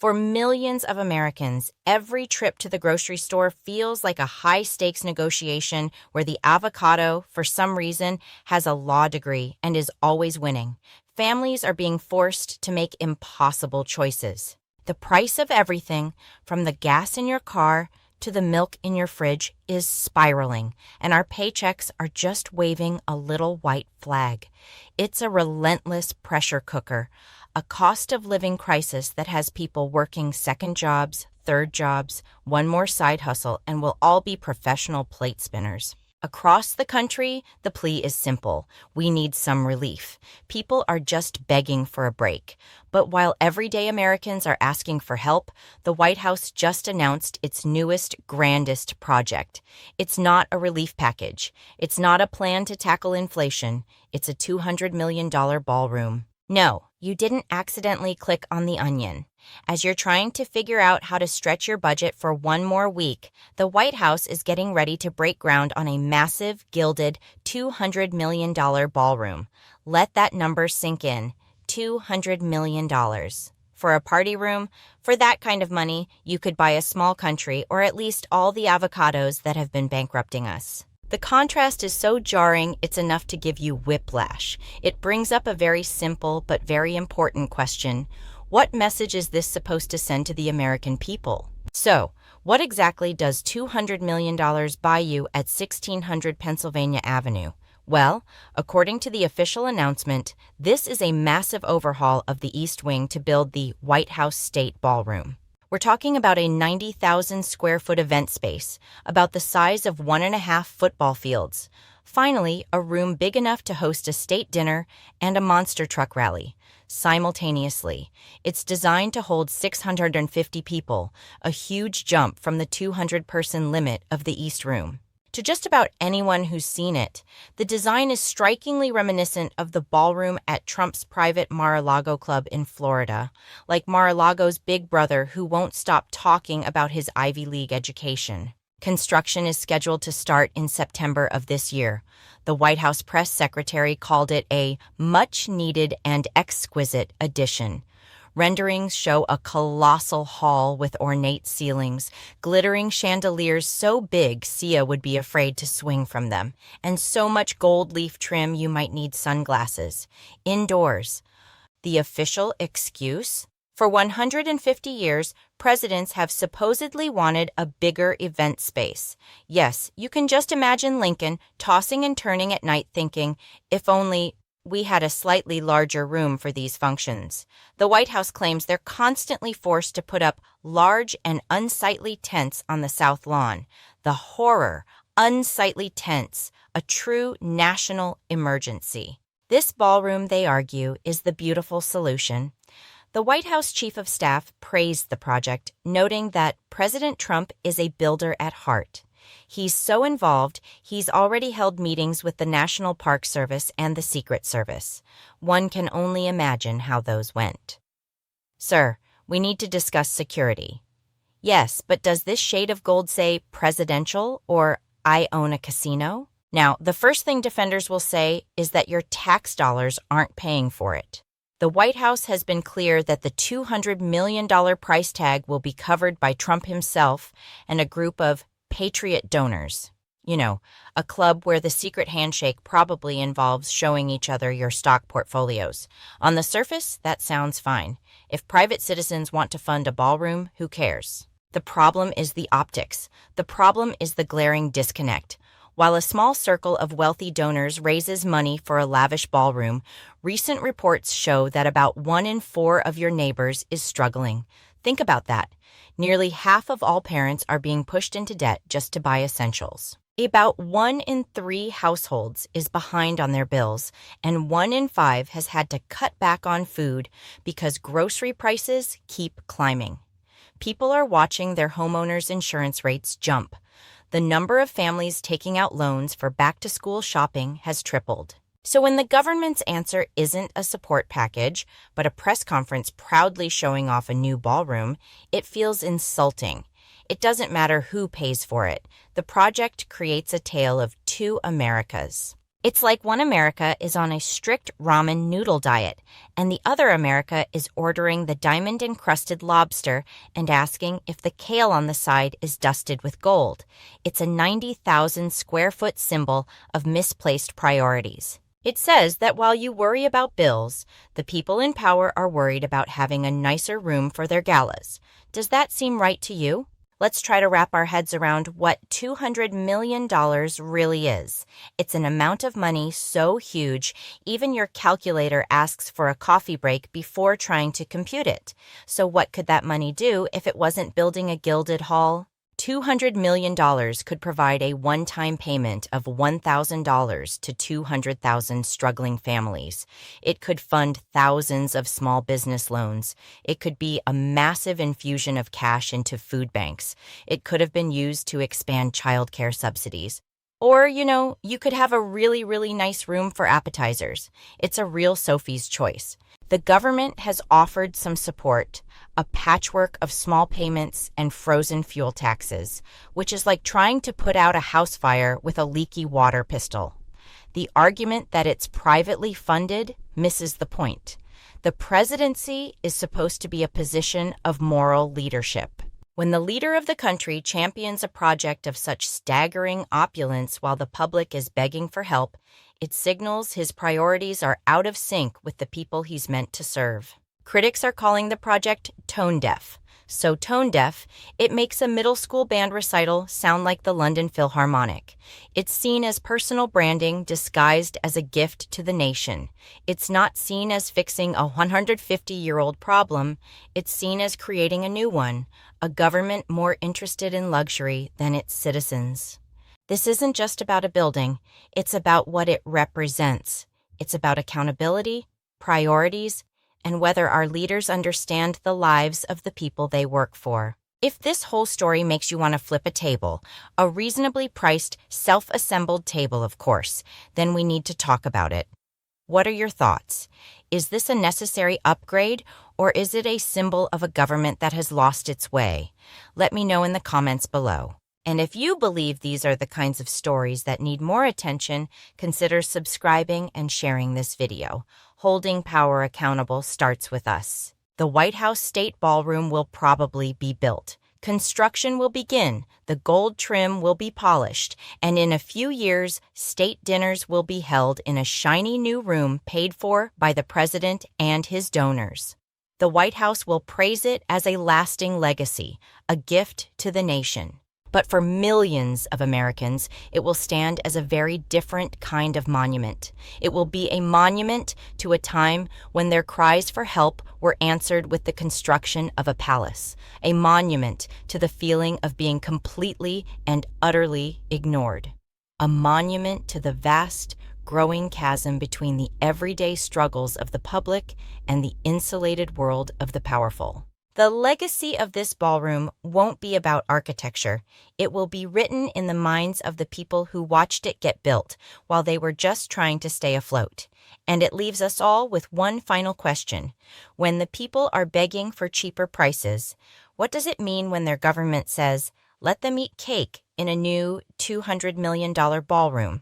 For millions of Americans, every trip to the grocery store feels like a high-stakes negotiation where the avocado, for some reason, has a law degree and is always winning. Families are being forced to make impossible choices. The price of everything, from the gas in your car to the milk in your fridge, is spiraling, and our paychecks are just waving a little white flag. It's a relentless pressure cooker, a cost of living crisis that has people working second jobs, third jobs, one more side hustle, and will all be professional plate spinners. Across the country, the plea is simple. We need some relief. People are just begging for a break. But while everyday Americans are asking for help, the White House just announced its newest, grandest project. It's not a relief package. It's not a plan to tackle inflation. It's a $200 million ballroom. No, you didn't accidentally click on the onion. As you're trying to figure out how to stretch your budget for one more week, the White House is getting ready to break ground on a massive, gilded, $200 million ballroom. Let that number sink in. $200 million. For a party room, for that kind of money, you could buy a small country or at least all the avocados that have been bankrupting us. The contrast is so jarring, it's enough to give you whiplash. It brings up a very simple but very important question. What message is this supposed to send to the American people? So, what exactly does $200 million buy you at 1600 Pennsylvania Avenue? Well, according to the official announcement, this is a massive overhaul of the East Wing to build the White House State Ballroom. We're talking about a 90,000 square foot event space, about the size of 1.5 football fields. Finally, a room big enough to host a state dinner and a monster truck rally. Simultaneously, it's designed to hold 650 people, a huge jump from the 200-person limit of the East Room. To just about anyone who's seen it, the design is strikingly reminiscent of the ballroom at Trump's private Mar-a-Lago club in Florida, like Mar-a-Lago's big brother who won't stop talking about his Ivy League education. Construction is scheduled to start in September of this year. The White House press secretary called it a much-needed and exquisite addition. Renderings show a colossal hall with ornate ceilings, glittering chandeliers so big Sia would be afraid to swing from them, and so much gold leaf trim you might need sunglasses. Indoors. The official excuse? For 150 years, presidents have supposedly wanted a bigger event space. Yes, you can just imagine Lincoln tossing and turning at night thinking, if only we had a slightly larger room for these functions. The White House claims they're constantly forced to put up large and unsightly tents on the South Lawn. The horror, unsightly tents, a true national emergency. This ballroom, they argue, is the beautiful solution. The White House Chief of Staff praised the project, noting that President Trump is a builder at heart. He's so involved, he's already held meetings with the National Park Service and the Secret Service. One can only imagine how those went. Sir, we need to discuss security. Yes, but does this shade of gold say presidential or I own a casino? Now, the first thing defenders will say is that your tax dollars aren't paying for it. The White House has been clear that the $200 million price tag will be covered by Trump himself and a group of Patriot donors. You know, a club where the secret handshake probably involves showing each other your stock portfolios. On the surface, that sounds fine. If private citizens want to fund a ballroom, who cares? The problem is the optics. The problem is the glaring disconnect. While a small circle of wealthy donors raises money for a lavish ballroom, recent reports show that about 1 in 4 of your neighbors is struggling. Think about that. Nearly half of all parents are being pushed into debt just to buy essentials. About 1 in 3 households is behind on their bills, and 1 in 5 has had to cut back on food because grocery prices keep climbing. People are watching their homeowners' insurance rates jump. The number of families taking out loans for back-to-school shopping has tripled. So when the government's answer isn't a support package, but a press conference proudly showing off a new ballroom, it feels insulting. It doesn't matter who pays for it. The project creates a tale of two Americas. It's like one America is on a strict ramen noodle diet, and the other America is ordering the diamond-encrusted lobster and asking if the kale on the side is dusted with gold. It's a 90,000 square foot symbol of misplaced priorities. It says that while you worry about bills, the people in power are worried about having a nicer room for their galas. Does that seem right to you? Let's try to wrap our heads around what $200 million really is. It's an amount of money so huge, even your calculator asks for a coffee break before trying to compute it. So what could that money do if it wasn't building a gilded hall? $200 million could provide a one-time payment of $1,000 to 200,000 struggling families. It could fund thousands of small business loans. It could be a massive infusion of cash into food banks. It could have been used to expand childcare subsidies. Or, you could have a really, really nice room for appetizers. It's a real Sophie's choice. The government has offered some support, a patchwork of small payments and frozen fuel taxes, which is like trying to put out a house fire with a leaky water pistol. The argument that it's privately funded misses the point. The presidency is supposed to be a position of moral leadership. When the leader of the country champions a project of such staggering opulence while the public is begging for help, it signals his priorities are out of sync with the people he's meant to serve. Critics are calling the project tone-deaf. So tone-deaf, it makes a middle school band recital sound like the London Philharmonic. It's seen as personal branding disguised as a gift to the nation. It's not seen as fixing a 150-year-old problem. It's seen as creating a new one, a government more interested in luxury than its citizens. This isn't just about a building, it's about what it represents. It's about accountability, priorities, and whether our leaders understand the lives of the people they work for. If this whole story makes you want to flip a table, a reasonably priced, self-assembled table, of course, then we need to talk about it. What are your thoughts? Is this a necessary upgrade, or is it a symbol of a government that has lost its way? Let me know in the comments below. And if you believe these are the kinds of stories that need more attention, consider subscribing and sharing this video. Holding power accountable starts with us. The White House State Ballroom will probably be built. Construction will begin, the gold trim will be polished, and in a few years, state dinners will be held in a shiny new room paid for by the president and his donors. The White House will praise it as a lasting legacy, a gift to the nation. But for millions of Americans, it will stand as a very different kind of monument. It will be a monument to a time when their cries for help were answered with the construction of a palace, a monument to the feeling of being completely and utterly ignored, a monument to the vast, growing chasm between the everyday struggles of the public and the insulated world of the powerful. The legacy of this ballroom won't be about architecture. It will be written in the minds of the people who watched it get built while they were just trying to stay afloat. And it leaves us all with one final question. When the people are begging for cheaper prices, what does it mean when their government says, let them eat cake in a new $200 million ballroom?